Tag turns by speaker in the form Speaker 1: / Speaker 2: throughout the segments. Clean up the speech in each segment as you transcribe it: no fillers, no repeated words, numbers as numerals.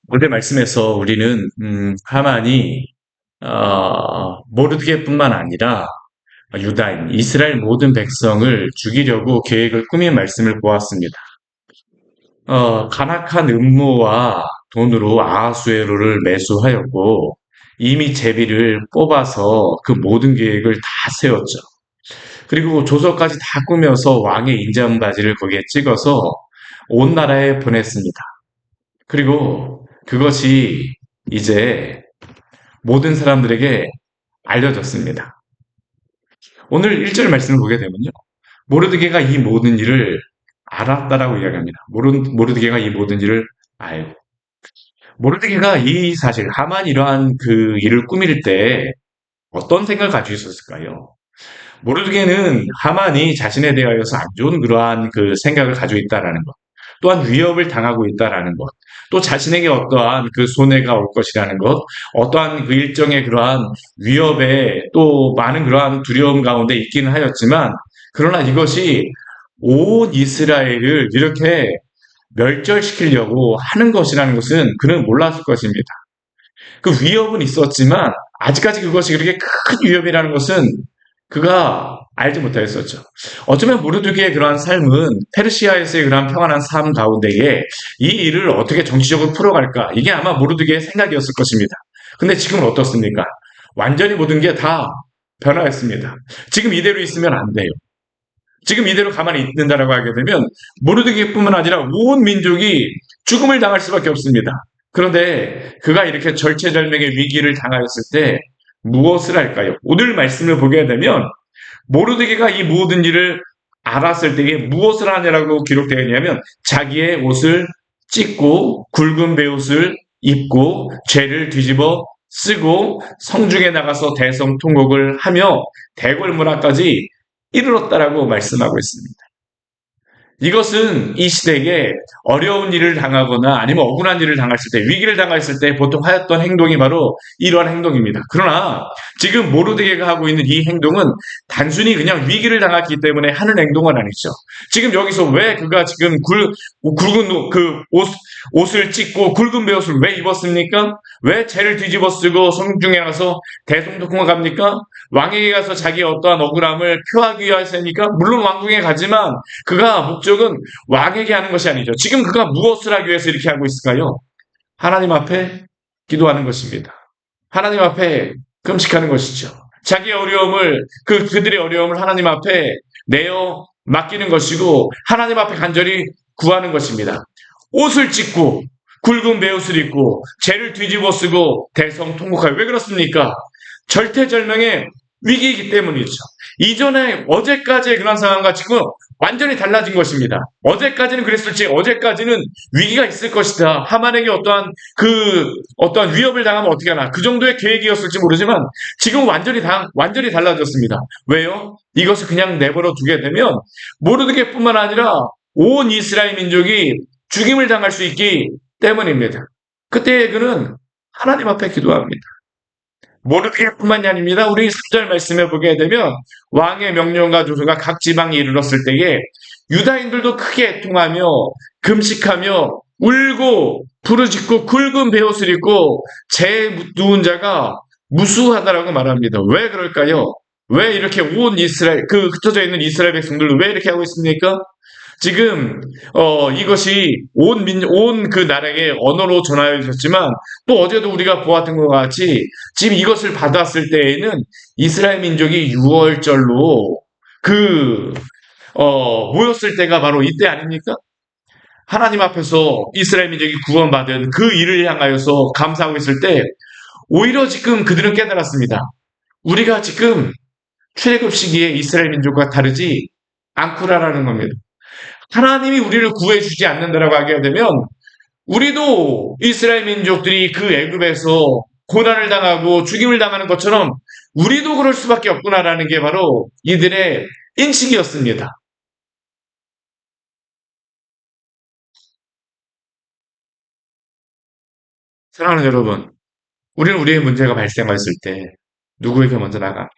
Speaker 1: 오늘 말씀에서 우리는 하만이 모르드게뿐만 아니라 유다인, 이스라엘 모든 백성을 죽이려고 계획을 꾸민 말씀을 보았습니다. 간악한 음모와 돈으로 아하수에로를 매수하였고 이미 제비를 뽑아서 그 모든 계획을 다 세웠죠. 그리고 조서까지 다 꾸며서 왕의 인장바지를 거기에 찍어서 온 나라에 보냈습니다. 그리고 그것이 이제 모든 사람들에게 알려졌습니다. 오늘 1절 말씀을 보게 되면요. 모르드게가 이 모든 일을 알았다라고 이야기합니다. 모르드게가 이 모든 일을 알고. 모르드게가 이 사실, 하만 이러한 그 일을 꾸밀 때 어떤 생각을 가지고 있었을까요? 모르드게는 하만이 자신에 대하여서 안 좋은 그러한 그 생각을 가지고 있다라는 것, 또한 위협을 당하고 있다라는 것, 또 자신에게 어떠한 그 손해가 올 것이라는 것, 어떠한 그 일정의 그러한 위협에 또 많은 그러한 두려움 가운데 있기는 하였지만, 그러나 이것이 온 이스라엘을 이렇게 멸절시키려고 하는 것이라는 것은 그는 몰랐을 것입니다. 그 위협은 있었지만 아직까지 그것이 그렇게 큰 위협이라는 것은 그가 알지 못하였었죠. 어쩌면 모르드게의 그러한 삶은 페르시아에서의 그러한 평안한 삶 가운데에 이 일을 어떻게 정치적으로 풀어갈까? 이게 아마 모르드게의 생각이었을 것입니다. 근데 지금은 어떻습니까? 완전히 모든 게 다 변화했습니다. 지금 이대로 있으면 안 돼요. 지금 이대로 가만히 있는다라고 하게 되면 모르드게뿐만 아니라 온 민족이 죽음을 당할 수밖에 없습니다. 그런데 그가 이렇게 절체절명의 위기를 당하였을 때 무엇을 할까요? 오늘 말씀을 보게 되면 모르드게가 이 모든 일을 알았을 때에 무엇을 하냐라고 기록되어 있냐면 자기의 옷을 찢고 굵은 베옷을 입고 죄를 뒤집어 쓰고 성중에 나가서 대성통곡을 하며 대궐문화까지 이르렀다라고 말씀하고 있습니다. 이것은 이 시대에 어려운 일을 당하거나 아니면 억울한 일을 당했을 때, 위기를 당했을 때 보통 하였던 행동이 바로 이러한 행동입니다. 그러나 지금 모르드게가 하고 있는 이 행동은 단순히 그냥 위기를 당했기 때문에 하는 행동은 아니죠. 지금 여기서 왜 그가 지금 굵은 그 옷을 찢고 굵은 베옷을 왜 입었습니까? 왜 죄를 뒤집어 쓰고 성중에 가서 대성통곡을 합니까? 왕에게 가서 자기의 어떠한 억울함을 표하기 위해서니까 물론 왕궁에 가지만 그가 목적은 왕에게 하는 것이 아니죠. 지금 그가 무엇을 하기 위해서 이렇게 하고 있을까요? 하나님 앞에 기도하는 것입니다. 하나님 앞에 금식하는 것이죠. 자기의 어려움을 그들의 어려움을 하나님 앞에 내어 맡기는 것이고 하나님 앞에 간절히 구하는 것입니다. 옷을 찢고 굵은 베옷을 입고 죄를 뒤집어 쓰고 대성통곡하여 왜 그렇습니까? 절대절명의 위기이기 때문이죠. 이전에 어제까지의 그런 상황과 지금 완전히 달라진 것입니다. 어제까지는 그랬을지 어제까지는 위기가 있을 것이다. 하만에게 어떠한 위협을 당하면 어떻게 하나 그 정도의 계획이었을지 모르지만 지금 완전히 달라졌습니다. 왜요? 이것을 그냥 내버려 두게 되면 모르드게뿐만 아니라 온 이스라엘 민족이 죽임을 당할 수 있기 때문입니다. 그때 그는 하나님 앞에 기도합니다. 모르드게뿐만이 아닙니다. 우리 3절 말씀해 보게 되면 왕의 명령과 조서가 각 지방에 이르렀을 때에 유다인들도 크게 애통하며 금식하며 울고 부르짖고 굵은 베옷을 입고 재 누운 자가 무수하다라고 말합니다. 왜 그럴까요? 왜 이렇게 온 이스라엘 흩어져 있는 이스라엘 백성들을 왜 이렇게 하고 있습니까? 지금 이것이 온 그 나라의 언어로 전하여졌지만 또 어제도 우리가 보았던 것 같이 지금 이것을 받았을 때에는 이스라엘 민족이 6월절로 그 모였을 때가 바로 이때 아닙니까? 하나님 앞에서 이스라엘 민족이 구원받은 그 일을 향하여서 감사하고 있을 때 오히려 지금 그들은 깨달았습니다. 우리가 지금 출애굽 시기에 이스라엘 민족과 다르지 않구나라는 겁니다. 하나님이 우리를 구해주지 않는다라고 하게 되면 우리도 이스라엘 민족들이 그 애굽에서 고난을 당하고 죽임을 당하는 것처럼 우리도 그럴 수밖에 없구나라는 게 바로 이들의 인식이었습니다. 사랑하는 여러분, 우리는 우리의 문제가 발생했을 때 누구에게 먼저 나가?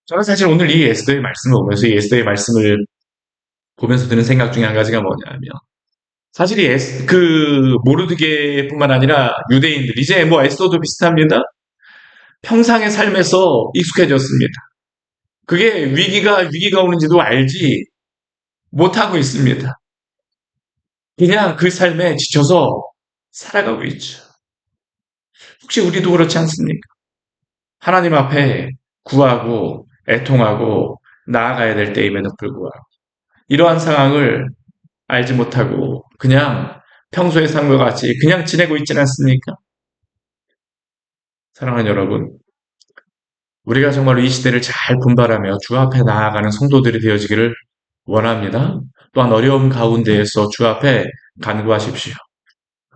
Speaker 1: 저는 사실 오늘 이 에스더의 말씀을 보면서 이 에스더의 말씀을 보면서 드는 생각 중에 한 가지가 뭐냐면 사실 그 모르드게뿐만 아니라 유대인들 이제 뭐 에스더도 비슷합니다. 평상의 삶에서 익숙해졌습니다. 그게 위기가 오는지도 알지 못하고 있습니다. 그냥 그 삶에 지쳐서 살아가고 있죠. 혹시 우리도 그렇지 않습니까? 하나님 앞에 구하고 애통하고 나아가야 될 때임에도 불구하고 이러한 상황을 알지 못하고 그냥 평소의 삶과 같이 그냥 지내고 있지는 않습니까? 사랑하는 여러분, 우리가 정말로 이 시대를 잘 분발하며 주 앞에 나아가는 성도들이 되어지기를 원합니다. 또한 어려움 가운데에서 주 앞에 간구하십시오.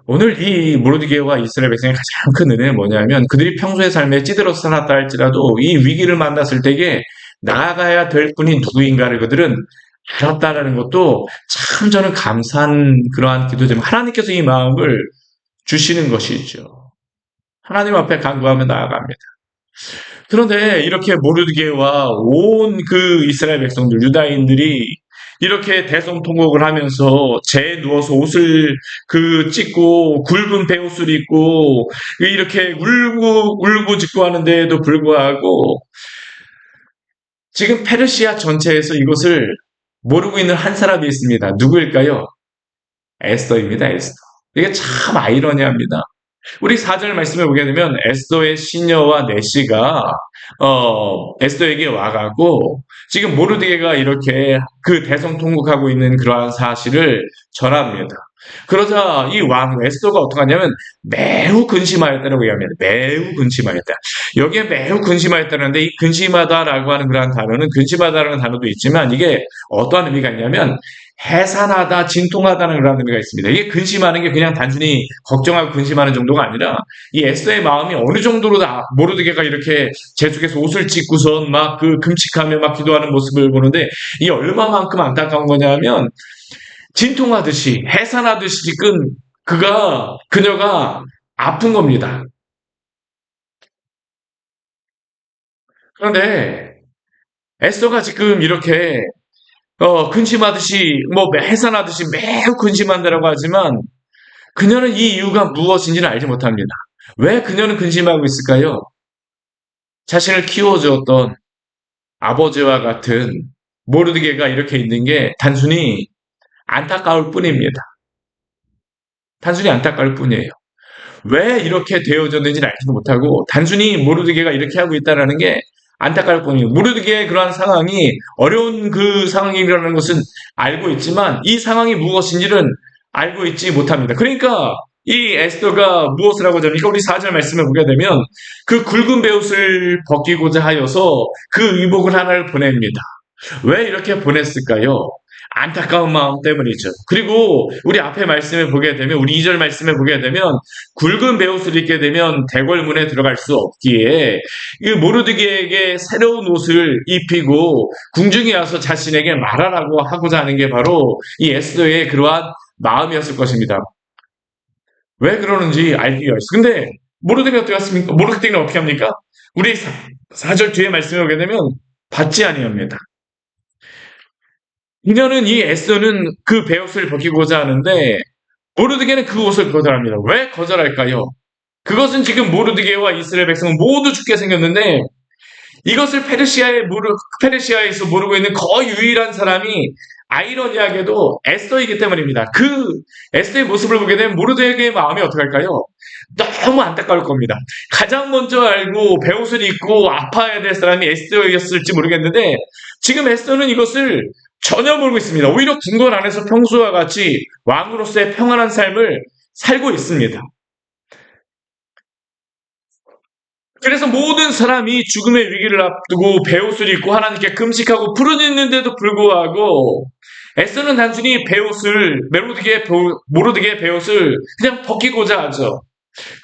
Speaker 1: 오늘 이 모르드게와 이스라엘 백성의 가장 큰 은혜는 뭐냐면 그들이 평소의 삶에 찌들어서 살았다 할지라도 이 위기를 만났을 때에 나아가야 될 분이 누구인가를 그들은 알았다라는 것도 참 저는 감사한 그러한 기도지만 하나님께서 이 마음을 주시는 것이죠. 하나님 앞에 간구하며 나아갑니다. 그런데 이렇게 모르드게와 온 그 이스라엘 백성들, 유다인들이 이렇게 대성통곡을 하면서 재에 누워서 옷을 찢고 굵은 베옷을 입고 이렇게 울고 짖고 하는데에도 불구하고 지금 페르시아 전체에서 이것을 모르고 있는 한 사람이 있습니다. 누구일까요? 에스더입니다. 에스더. 이게 참 아이러니합니다. 우리 4절 말씀을 보게 되면 에스더의 시녀와 내시가 에스더에게 와가고 지금 모르드게가 이렇게 그 대성통곡하고 있는 그러한 사실을 전합니다. 그러자 이 왕 에스더가 어떻게 하냐면 매우 근심하였다라고 얘기합니다. 매우 근심하였다. 여기에 매우 근심하였다는데 이 근심하다라고 하는 그러한 단어는 근심하다라는 단어도 있지만 이게 어떠한 의미가 있냐면 해산하다, 진통하다는 그런 의미가 있습니다. 이게 근심하는 게 그냥 단순히 걱정하고 근심하는 정도가 아니라 이 에스더의 마음이 어느 정도로 모르드게가 이렇게 제 속에서 옷을 찢고선 막 그 금식하며 막 기도하는 모습을 보는데 이게 얼마만큼 안타까운 거냐면 진통하듯이 해산하듯이 그녀가 아픈 겁니다. 그런데 에스더가 지금 이렇게 근심하듯이 뭐 해산하듯이 매우 근심한다라고 하지만 그녀는 이 이유가 무엇인지는 알지 못합니다. 왜 그녀는 근심하고 있을까요? 자신을 키워주었던 아버지와 같은 모르드게가 이렇게 있는 게 단순히 안타까울 뿐입니다. 단순히 안타까울 뿐이에요. 왜 이렇게 되어졌는지는 알지도 못하고 단순히 모르드게가 이렇게 하고 있다는 게 안타까울 뿐이에요. 모르드게의 그러한 상황이 어려운 그 상황이라는 것은 알고 있지만 이 상황이 무엇인지는 알고 있지 못합니다. 그러니까 이 에스더가 무엇을 하고자 합니까? 우리 4절 말씀을 보게 되면 그 굵은 베옷을 벗기고자 하여서 그 의복을 하나를 보냅니다. 왜 이렇게 보냈을까요? 안타까운 마음 때문이죠. 그리고 우리 앞에 말씀을 보게 되면 우리 2절 말씀을 보게 되면 굵은 베옷을 입게 되면 대궐문에 들어갈 수 없기에 이 모르드게에게 새로운 옷을 입히고 궁중에 와서 자신에게 말하라고 하고자 하는 게 바로 이 에스더의 그러한 마음이었을 것입니다. 왜 그러는지 알기가 있어. 근데 모르드게 어떻게 했습니까? 모르드게는 어떻게 합니까? 우리 4절 뒤에 말씀을 보게 되면 받지 아니합니다. 그녀는 이 에스더는 그 베옷을 벗기고자 하는데 모르드게는 그 옷을 거절합니다. 왜 거절할까요? 그것은 지금 모르드게와 이스라엘 백성은 모두 죽게 생겼는데 이것을 페르시아에서 모르고 있는 거의 유일한 사람이 아이러니하게도 에스더이기 때문입니다. 그 에스더의 모습을 보게 되면 모르드게의 마음이 어떡할까요? 너무 안타까울 겁니다. 가장 먼저 알고 베옷을 입고 아파야 될 사람이 에스더였을지 모르겠는데 지금 에스더는 이것을 전혀 모르고 있습니다. 오히려 궁궐 안에서 평소와 같이 왕으로서의 평안한 삶을 살고 있습니다. 그래서 모든 사람이 죽음의 위기를 앞두고 베옷을 입고 하나님께 금식하고 부르짖는데도 불구하고 에스더는 단순히 모르드게의 베옷을 그냥 벗기고자 하죠.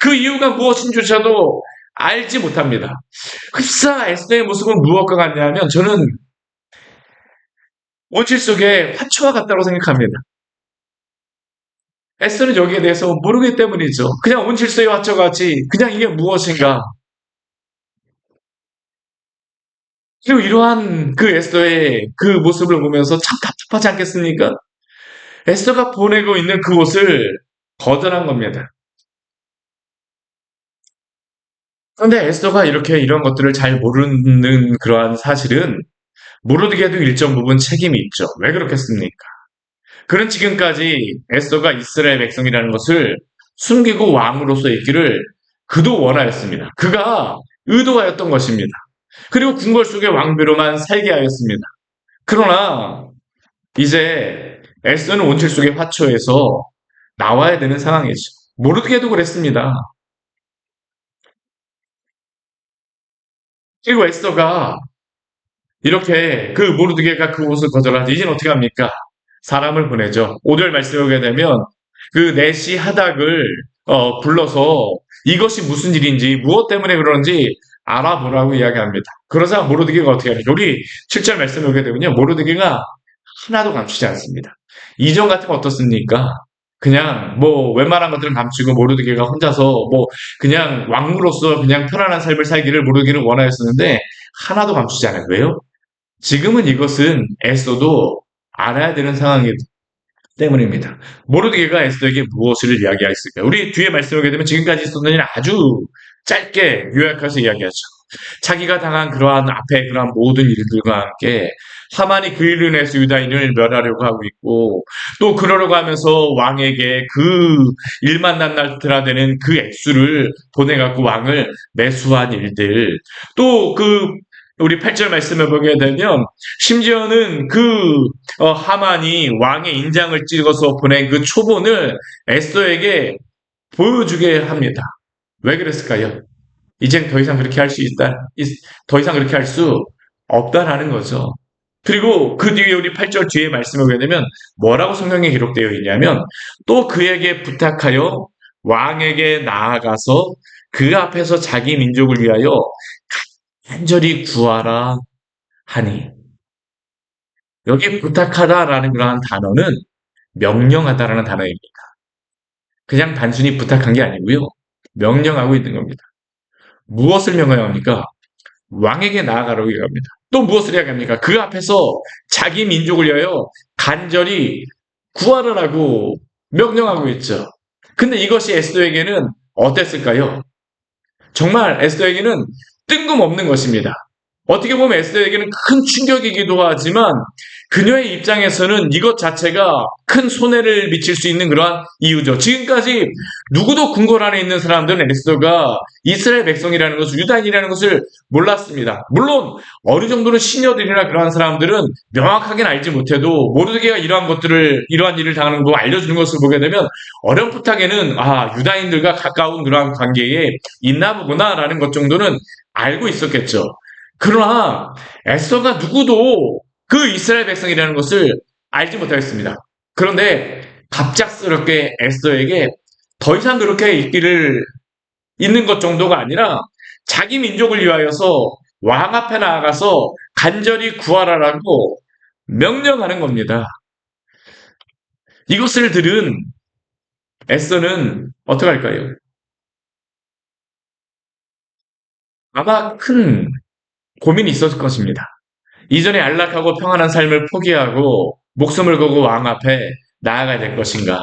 Speaker 1: 그 이유가 무엇인지조차도 알지 못합니다. 흡사 에스더의 모습은 무엇과 같냐면 저는 온실 속의 화초와 같다고 생각합니다. 에스더는 여기에 대해서 모르기 때문이죠. 그냥 온실 속의 화초같이 그냥 이게 무엇인가. 그리고 이러한 그 에스더의 그 모습을 보면서 참 답답하지 않겠습니까? 에스더가 보내고 있는 그곳을 거절한 겁니다. 그런데 에스더가 이렇게 이런 것들을 잘 모르는 그러한 사실은 모르게도 일정 부분 책임이 있죠. 왜 그렇겠습니까? 그는 지금까지 에스더가 이스라엘 백성이라는 것을 숨기고 왕으로서 있기를 그도 원하였습니다. 그가 의도하였던 것입니다. 그리고 궁궐 속의 왕비로만 살게 하였습니다. 그러나 이제 에스더는 온실 속의 화초에서 나와야 되는 상황이죠. 모르게도 그랬습니다. 그리고 에스더가 이렇게 그 모르드게가 그 옷을 거절하지 이젠 어떻게 합니까? 사람을 보내죠. 5절 말씀에 오게 되면 그 내시 하닥을 불러서 이것이 무슨 일인지 무엇 때문에 그러는지 알아보라고 이야기합니다. 그러자 모르드게가 어떻게 하니까 우리 7절 말씀에 오게 되면요. 모르드게가 하나도 감추지 않습니다. 이전 같으면 어떻습니까? 그냥 뭐 웬만한 것들은 감추고 모르드게가 혼자서 뭐 그냥 왕으로서 그냥 편안한 삶을 살기를 모르드게는 원하였었는데 하나도 감추지 않아요. 왜요? 지금은 이것은 에스더도 알아야 되는 상황이기 때문입니다. 모르드게가 에스더에게 무엇을 이야기했을까요? 우리 뒤에 말씀을 보게 되면 지금까지 있었던 일은 아주 짧게 요약해서 이야기하죠. 자기가 당한 그러한 앞에 그러한 모든 일들과 함께 하만이 그 일로 인해서 유다인을 멸하려고 하고 있고 또 그러려고 하면서 왕에게 그 일만 난날들하되는 그 액수를 보내갖고 왕을 매수한 일들 또 그 우리 8절 말씀을 보게 되면 심지어는 그 하만이 왕의 인장을 찍어서 보낸 그 초본을 에스더에게 보여주게 합니다. 왜 그랬을까요? 이젠 더 이상 그렇게 할 수 있다. 더 이상 그렇게 할 수 없다라는 거죠. 그리고 그 뒤에 우리 8절 뒤에 말씀을 보게 되면 뭐라고 성경에 기록되어 있냐면 또 그에게 부탁하여 왕에게 나아가서 그 앞에서 자기 민족을 위하여 간절히 구하라 하니 여기 부탁하다라는 그러한 단어는 명령하다라는 단어입니다. 그냥 단순히 부탁한 게 아니고요. 명령하고 있는 겁니다. 무엇을 명령합니까? 왕에게 나아가라고 얘기합니다. 또 무엇을 이야기합니까? 그 앞에서 자기 민족을 위하여 간절히 구하라고 명령하고 있죠. 근데 이것이 에스더에게는 어땠을까요? 정말 에스더에게는 뜬금없는 것입니다. 어떻게 보면 에스더에게는 큰 충격이기도 하지만 그녀의 입장에서는 이것 자체가 큰 손해를 미칠 수 있는 그러한 이유죠. 지금까지 누구도 궁궐 안에 있는 사람들은 에스더가 이스라엘 백성이라는 것을 유다인이라는 것을 몰랐습니다. 물론 어느 정도는 시녀들이나 그러한 사람들은 명확하게는 알지 못해도 모르드게가 이러한 일을 당하는 거 알려주는 것을 보게 되면 어렴풋하게는 유다인들과 가까운 그러한 관계에 있나 보구나라는 것 정도는 알고 있었겠죠. 그러나 에스더가 누구도 그 이스라엘 백성이라는 것을 알지 못하겠습니다. 그런데 갑작스럽게 에스더에게 더 이상 그렇게 있는 것 정도가 아니라 자기 민족을 위하여서 왕 앞에 나아가서 간절히 구하라라고 명령하는 겁니다. 이것을 들은 에스더는 어떻게 할까요? 아마 큰 고민이 있었을 것입니다. 이전에 안락하고 평안한 삶을 포기하고 목숨을 걸고 왕 앞에 나아가야 될 것인가?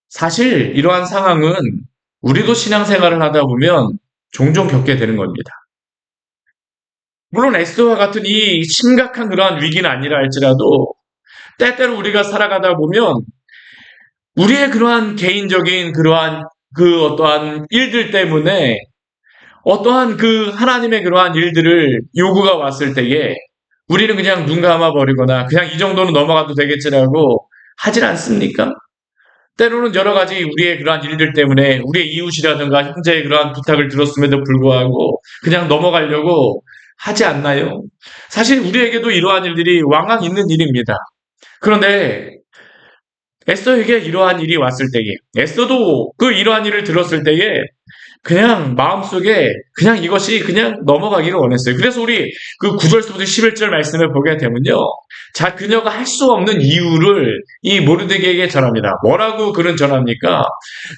Speaker 1: 사실 이러한 상황은 우리도 신앙생활을 하다 보면 종종 겪게 되는 겁니다. 물론 에스더와 같은 이 심각한 그러한 위기는 아니라 할지라도 때때로 우리가 살아가다 보면 우리의 그러한 개인적인 그러한 그 어떠한 일들 때문에 어떠한 그 하나님의 그러한 일들을 요구가 왔을 때에 우리는 그냥 눈 감아버리거나 그냥 이 정도는 넘어가도 되겠지라고 하질 않습니까? 때로는 여러 가지 우리의 그러한 일들 때문에 우리의 이웃이라든가 형제의 그러한 부탁을 들었음에도 불구하고 그냥 넘어가려고 하지 않나요? 사실 우리에게도 이러한 일들이 왕왕 있는 일입니다. 그런데 에스더에게 이러한 일이 왔을 때에 에스더도 그 이러한 일을 들었을 때에 그냥 마음속에 그냥 이것이 그냥 넘어가기를 원했어요. 그래서 우리 그 9절부터 11절 말씀을 보게 되면요. 자, 그녀가 할 수 없는 이유를 이 모르드게에게 전합니다. 뭐라고 그는 전합니까?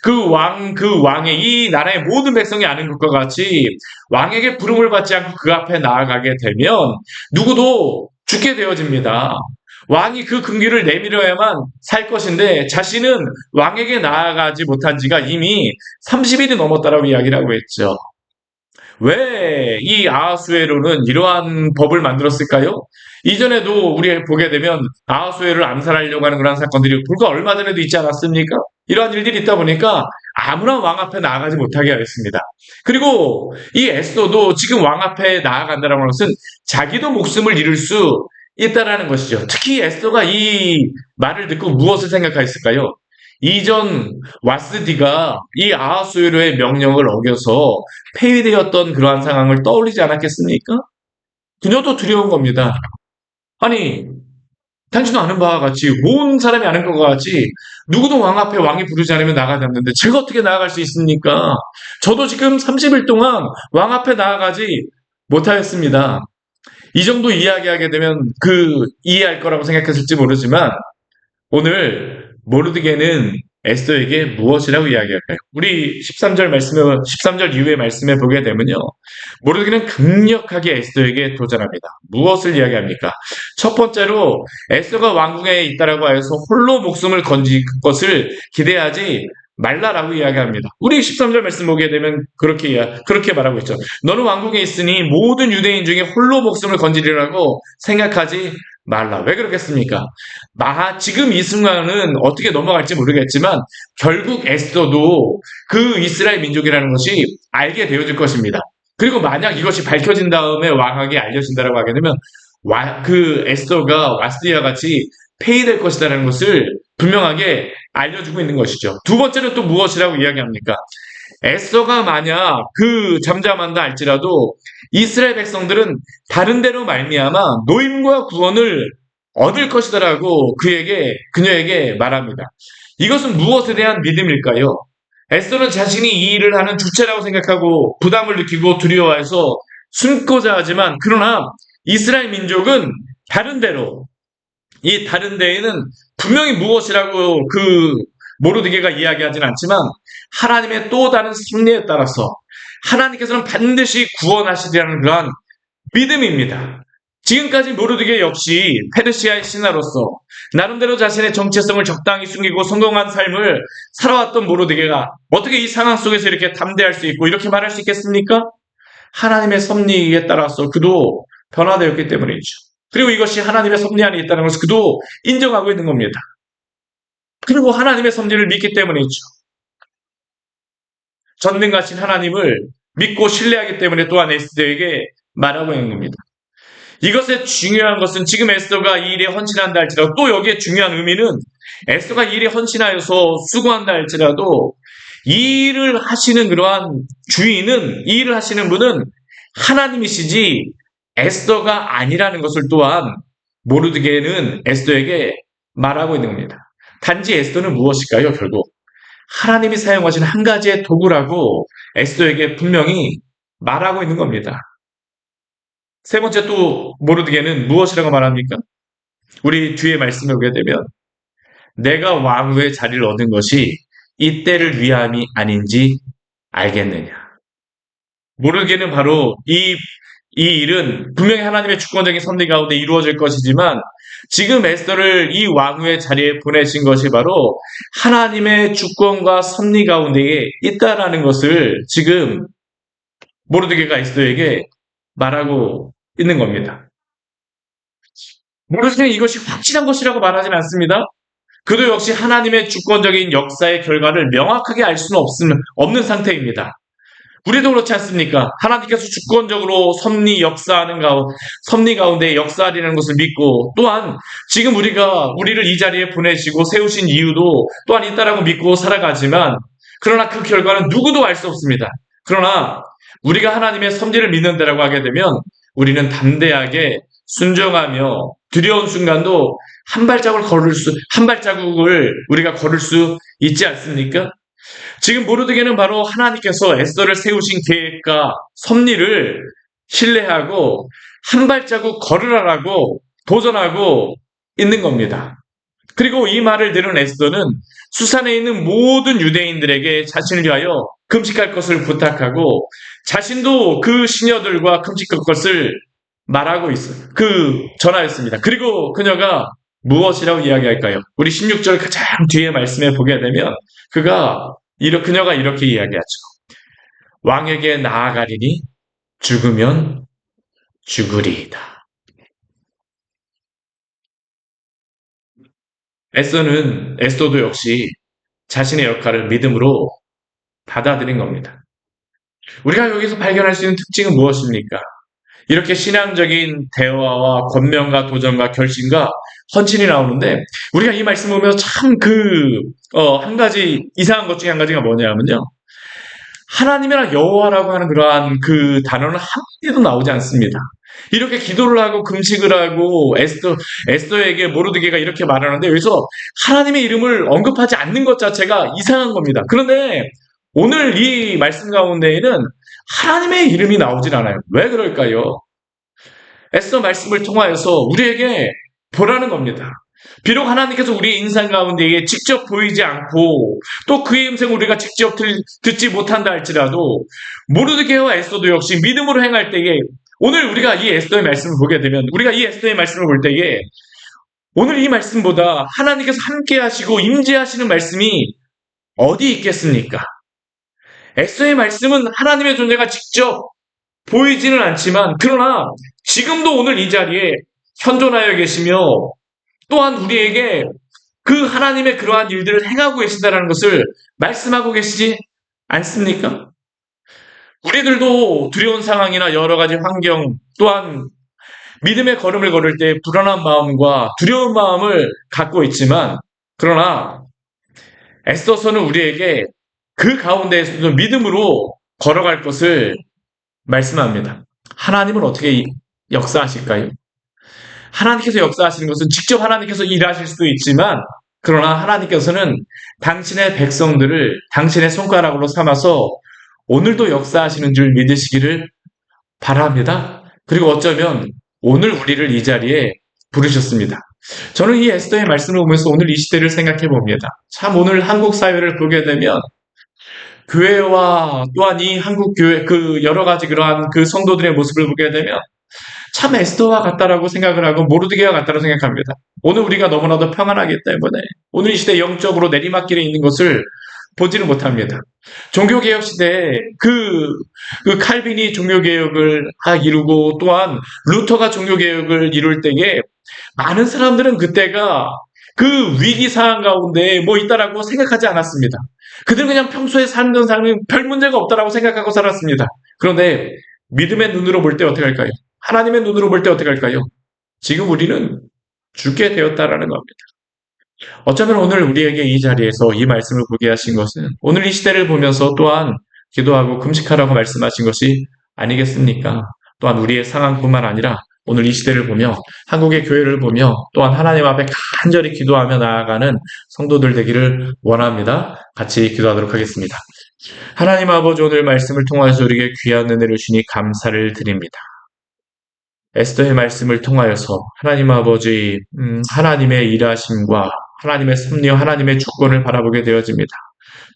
Speaker 1: 그 왕의 이 나라의 모든 백성이 아는 것과 같이 왕에게 부름을 받지 않고 그 앞에 나아가게 되면 누구도 죽게 되어집니다. 왕이 그 금기를 내밀어야만 살 것인데 자신은 왕에게 나아가지 못한 지가 이미 30일이 넘었다라고 이야기를 하고 있죠. 왜 이 아하수에로는 이러한 법을 만들었을까요? 이전에도 우리 보게 되면 아하수에로를 암살하려고 하는 그런 사건들이 불과 얼마 전에도 있지 않았습니까? 이러한 일들이 있다 보니까 아무나 왕 앞에 나아가지 못하게 하였습니다. 그리고 이 에스더도 지금 왕 앞에 나아간다는 것은 자기도 목숨을 잃을 수 있다라는 것이죠. 특히 에스더가 이 말을 듣고 무엇을 생각하였을까요? 이전 와스디가 이 아하수에로의 명령을 어겨서 폐위되었던 그러한 상황을 떠올리지 않았겠습니까? 그녀도 두려운 겁니다. 아니, 당신도 아는 바와 같이 온 사람이 아는 것과 같이 누구도 왕 앞에 왕이 부르지 않으면 나가지 않는데 제가 어떻게 나아갈 수 있습니까? 저도 지금 30일 동안 왕 앞에 나아가지 못하였습니다. 이 정도 이야기하게 되면 이해할 거라고 생각했을지 모르지만 오늘 모르드게는 에스더에게 무엇이라고 이야기할까요? 우리 13절 이후의 말씀에 보게 되면요. 모르드게는 강력하게 에스더에게 도전합니다. 무엇을 이야기합니까? 첫 번째로 에스더가 왕궁에 있다라고 하여서 홀로 목숨을 건질 것을 기대하지 말라라고 이야기합니다. 우리 13절 말씀 보게 되면 그렇게 말하고 있죠. 너는 왕궁에 있으니 모든 유대인 중에 홀로 목숨을 건지리라고 생각하지 말라. 왜 그렇겠습니까? 지금 이 순간은 어떻게 넘어갈지 모르겠지만 결국 에스더도 그 이스라엘 민족이라는 것이 알게 되어질 것입니다. 그리고 만약 이것이 밝혀진 다음에 왕에게 알려진다라고 하게 되면 그 에스더가 와스디와 같이 폐위될 것이라는 것을 분명하게 알려주고 있는 것이죠. 두 번째는 또 무엇이라고 이야기합니까? 에스더가 만약 잠잠한다 할지라도 이스라엘 백성들은 다른 데로 말미암아 노임과 구원을 얻을 것이다라고 그녀에게 말합니다. 이것은 무엇에 대한 믿음일까요? 에스더는 자신이 이 일을 하는 주체라고 생각하고 부담을 느끼고 두려워해서 숨고자 하지만 그러나 이스라엘 민족은 이 다른 데에는 분명히 무엇이라고 모르드게가 이야기하진 않지만 하나님의 또 다른 섭리에 따라서 하나님께서는 반드시 구원하시리라는 그러한 믿음입니다. 지금까지 모르드게 역시 페르시아의 신하로서 나름대로 자신의 정체성을 적당히 숨기고 성공한 삶을 살아왔던 모르드게가 어떻게 이 상황 속에서 이렇게 담대할 수 있고 이렇게 말할 수 있겠습니까? 하나님의 섭리에 따라서 그도 변화되었기 때문이죠. 그리고 이것이 하나님의 섭리 안에 있다는 것을 그도 인정하고 있는 겁니다. 그리고 하나님의 섭리를 믿기 때문이죠. 전능하신 하나님을 믿고 신뢰하기 때문에 또한 에스더에게 말하고 있는 겁니다. 이것의 중요한 것은 지금 에스더가 이 일에 헌신한다 할지라도 또 여기에 중요한 의미는 에스더가 이 일에 헌신하여서 수고한다 할지라도 이 일을 하시는 그러한 주인은 이 일을 하시는 분은 하나님이시지 에스더가 아니라는 것을 또한 모르드게는 에스더에게 말하고 있는 겁니다. 단지 에스더는 무엇일까요? 결국 하나님이 사용하신 한 가지의 도구라고 에스더에게 분명히 말하고 있는 겁니다. 세 번째 또 모르드게는 무엇이라고 말합니까? 우리 뒤에 말씀을 보게 되면 내가 왕후의 자리를 얻은 것이 이때를 위함이 아닌지 알겠느냐. 모르드게는 바로 이 일은 분명히 하나님의 주권적인 섭리 가운데 이루어질 것이지만 지금 에스더를 이 왕후의 자리에 보내신 것이 바로 하나님의 주권과 섭리 가운데에 있다라는 것을 지금 모르드게가 에스더에게 말하고 있는 겁니다. 모르드게는 이것이 확실한 것이라고 말하진 않습니다. 그도 역시 하나님의 주권적인 역사의 결과를 명확하게 알 수는 없는 상태입니다. 우리도 그렇지 않습니까? 하나님께서 주권적으로 섭리 가운데 역사하리는 것을 믿고 또한 지금 우리를 이 자리에 보내시고 세우신 이유도 또한 있다라고 믿고 살아가지만 그러나 그 결과는 누구도 알 수 없습니다. 그러나 우리가 하나님의 섭리를 믿는다라고 하게 되면 우리는 담대하게 순종하며 두려운 순간도 한 발자국을 우리가 걸을 수 있지 않습니까? 지금 모르드게는 바로 하나님께서 에스더를 세우신 계획과 섭리를 신뢰하고 한 발자국 걸으라라고 도전하고 있는 겁니다. 그리고 이 말을 들은 에스더는 수산에 있는 모든 유대인들에게 자신을 위하여 금식할 것을 부탁하고 자신도 그 시녀들과 금식할 것을 말하고 전하였습니다. 그리고 그녀가 무엇이라고 이야기할까요? 우리 16절 가장 뒤에 말씀에 보게 되면 그녀가 이렇게 이야기하죠. 왕에게 나아가리니 죽으면 죽으리이다. 에스더도 역시 자신의 역할을 믿음으로 받아들인 겁니다. 우리가 여기서 발견할 수 있는 특징은 무엇입니까? 이렇게 신앙적인 대화와 권면과 도전과 결심과 헌신이 나오는데 우리가 이 말씀 보면서 참 한 가지 이상한 것 중에 한 가지가 뭐냐면요. 하나님이랑 여호와라고 하는 그러한 그 단어는 한 개도 나오지 않습니다. 이렇게 기도를 하고 금식을 하고 에스더에게 모르드게가 이렇게 말하는데 여기서 하나님의 이름을 언급하지 않는 것 자체가 이상한 겁니다. 그런데 오늘 이 말씀 가운데에는 하나님의 이름이 나오질 않아요. 왜 그럴까요? 에스더 말씀을 통하여서 우리에게 보라는 겁니다. 비록 하나님께서 우리의 인생 가운데에 직접 보이지 않고 또 그의 음성을 우리가 직접 듣지 못한다 할지라도 모르드게와 에스더도 역시 믿음으로 행할 때에 오늘 우리가 이 에스더의 말씀을 보게 되면 우리가 이 에스더의 말씀을 볼 때에 오늘 이 말씀보다 하나님께서 함께 하시고 임재하시는 말씀이 어디 있겠습니까? 에스더의 말씀은 하나님의 존재가 직접 보이지는 않지만 그러나 지금도 오늘 이 자리에 현존하여 계시며 또한 우리에게 그 하나님의 그러한 일들을 행하고 계신다는 것을 말씀하고 계시지 않습니까? 우리들도 두려운 상황이나 여러 가지 환경 또한 믿음의 걸음을 걸을 때 불안한 마음과 두려운 마음을 갖고 있지만 그러나 에스더서는 우리에게 그 가운데에서도 믿음으로 걸어갈 것을 말씀합니다. 하나님은 어떻게 역사하실까요? 하나님께서 역사하시는 것은 직접 하나님께서 일하실 수도 있지만 그러나 하나님께서는 당신의 백성들을 당신의 손가락으로 삼아서 오늘도 역사하시는 줄 믿으시기를 바랍니다. 그리고 어쩌면 오늘 우리를 이 자리에 부르셨습니다. 저는 이 에스더의 말씀을 보면서 오늘 이 시대를 생각해 봅니다. 참 오늘 한국 사회를 보게 되면 교회와 또한 이 한국 교회 그 여러 가지 그러한 그 성도들의 모습을 보게 되면 참 에스더와 같다라고 생각을 하고 모르드게와 같다고 생각합니다. 오늘 우리가 너무나도 평안하기 때문에 오늘 이 시대 영적으로 내리막길에 있는 것을 보지는 못합니다. 종교개혁 시대에 그 칼빈이 종교개혁을 이루고 또한 루터가 종교개혁을 이룰 때에 많은 사람들은 그때가 그 위기 상황 가운데 있다라고 생각하지 않았습니다. 그들은 그냥 평소에 살던 삶은 별 문제가 없다라고 생각하고 살았습니다. 그런데 믿음의 눈으로 볼 때 어떻게 할까요? 하나님의 눈으로 볼 때 어떻게 할까요? 지금 우리는 죽게 되었다라는 겁니다. 어쩌면 오늘 우리에게 이 자리에서 이 말씀을 보게 하신 것은 오늘 이 시대를 보면서 또한 기도하고 금식하라고 말씀하신 것이 아니겠습니까? 또한 우리의 상황뿐만 아니라 오늘 이 시대를 보며 한국의 교회를 보며 또한 하나님 앞에 간절히 기도하며 나아가는 성도들 되기를 원합니다. 같이 기도하도록 하겠습니다. 하나님 아버지 오늘 말씀을 통하여서 우리에게 귀한 은혜를 주시니 감사를 드립니다. 에스더의 말씀을 통하여서 하나님 아버지 하나님의 일하심과 하나님의 섭리와 하나님의 주권을 바라보게 되어집니다.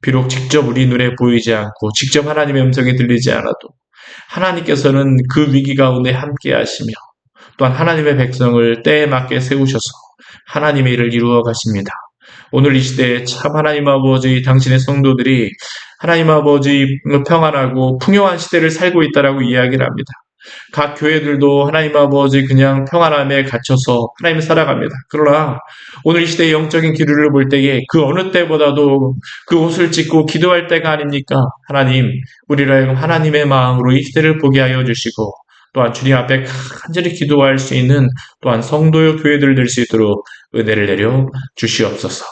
Speaker 1: 비록 직접 우리 눈에 보이지 않고 직접 하나님의 음성이 들리지 않아도 하나님께서는 그 위기 가운데 함께 하시며 또한 하나님의 백성을 때에 맞게 세우셔서 하나님의 일을 이루어 가십니다. 오늘 이 시대에 참 하나님 아버지 당신의 성도들이 하나님 아버지 평안하고 풍요한 시대를 살고 있다라고 이야기를 합니다. 각 교회들도 하나님 아버지 그냥 평안함에 갇혀서 하나님을 살아갑니다. 그러나 오늘 이 시대의 영적인 기류를 볼 때에 그 어느 때보다도 그 옷을 찢고 기도할 때가 아닙니까? 하나님, 우리를 하여금 하나님의 마음으로 이 시대를 보게 하여 주시고 또한 주님 앞에 간절히 기도할 수 있는 또한 성도의 교회들 될 수 있도록 은혜를 내려 주시옵소서.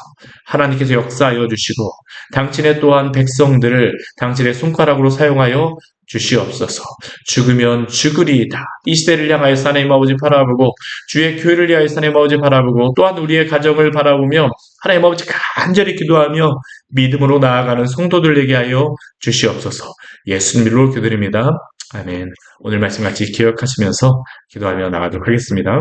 Speaker 1: 하나님께서 역사하여 주시고 당신의 또한 백성들을 당신의 손가락으로 사용하여 주시옵소서. 죽으면 죽으리이다. 이 시대를 향하여 하나님 아버지 바라보고 주의 교회를 위하여 하나님 아버지 바라보고 또한 우리의 가정을 바라보며 하나님 아버지 간절히 기도하며 믿음으로 나아가는 성도들에게 하여 주시옵소서. 예수님으로 기도드립니다. 아멘. 오늘 말씀 같이 기억하시면서 기도하며 나가도록 하겠습니다.